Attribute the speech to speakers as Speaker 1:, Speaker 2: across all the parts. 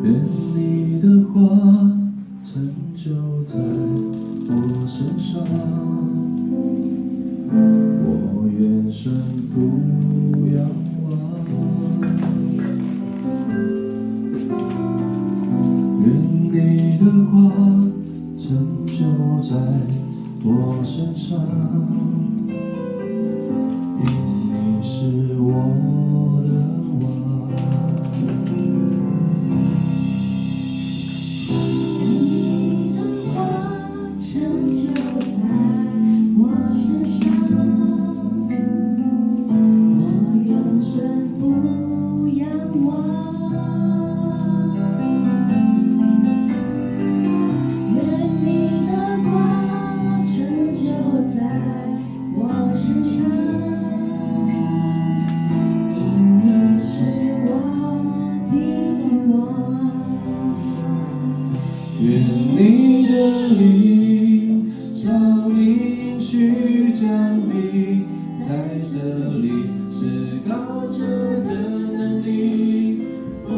Speaker 1: 愿你的话成就在我身上，我愿顺服仰望。愿你的话成就在我身上，因你是我的王。
Speaker 2: 成就在我身上，我愿顺服仰望。愿你的话成就在我身上，因你是我的王。
Speaker 1: 愿你的灵照你应许降临在这里，是高者的能力覆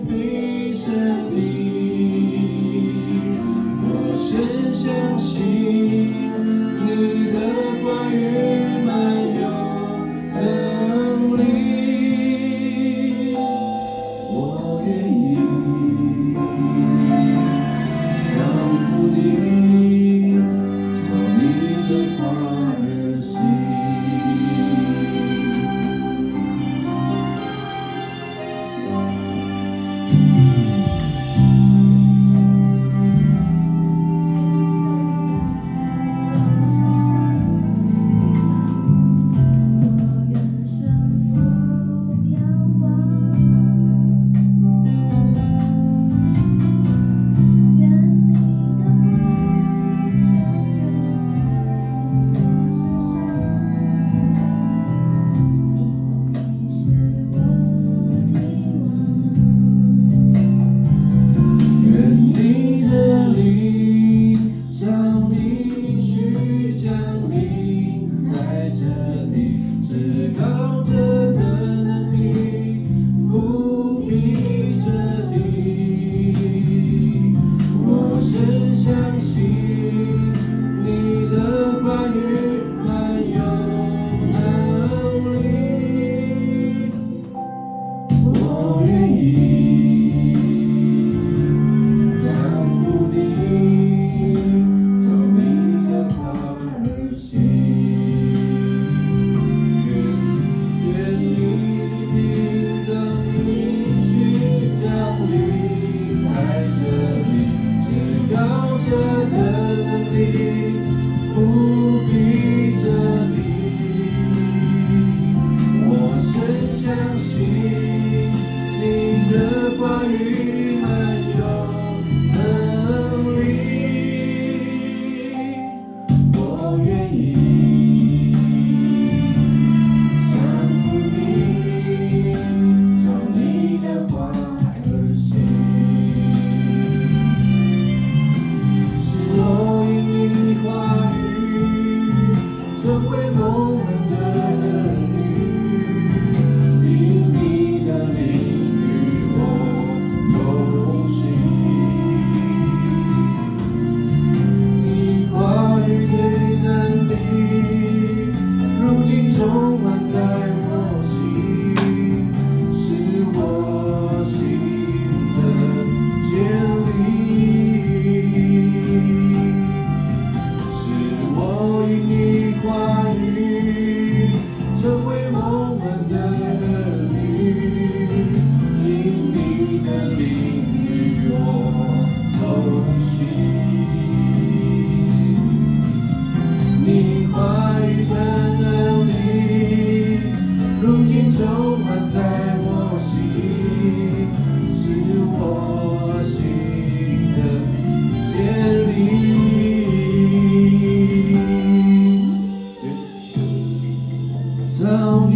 Speaker 1: 庇着你。我深相信你的话语满有能力，我愿意降服你，照你的话而行。
Speaker 2: 我愿顺服仰望。愿你的话成就在我身上，因你是我的王。
Speaker 1: 愿你的灵照你应许降临在这里，是高者的能力覆庇着你。我深相信你的话语满有能力，我愿意降服你，照你的话而行。愿你的灵照你应许降临在这里，是高者的能力覆庇着你。我深相信你的话语满有能力，我愿意降服你，照你的话而行。是我因你话语成为梦人的女，因你的灵与我同行。你话语的能力，如今充满在我心，是我心的坚立。是我因你话语成为梦人的女，因你的灵与我同行。你话语的能力，如今充满在我心，是我心的坚立。照你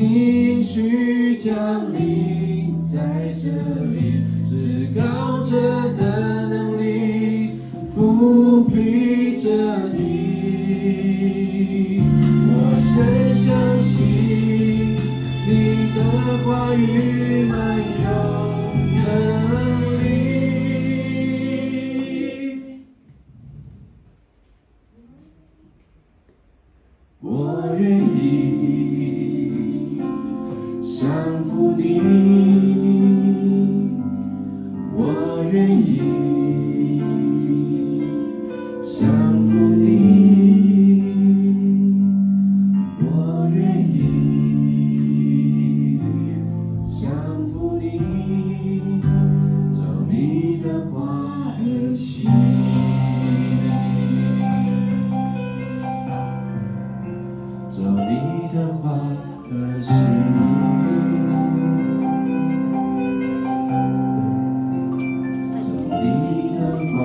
Speaker 1: 应许降临在这里，是高者的能力覆庇着你。我深相信你的话语满有能力。愿意降服你，我愿意降服你，照你的话而行，照你的话而行。照你的话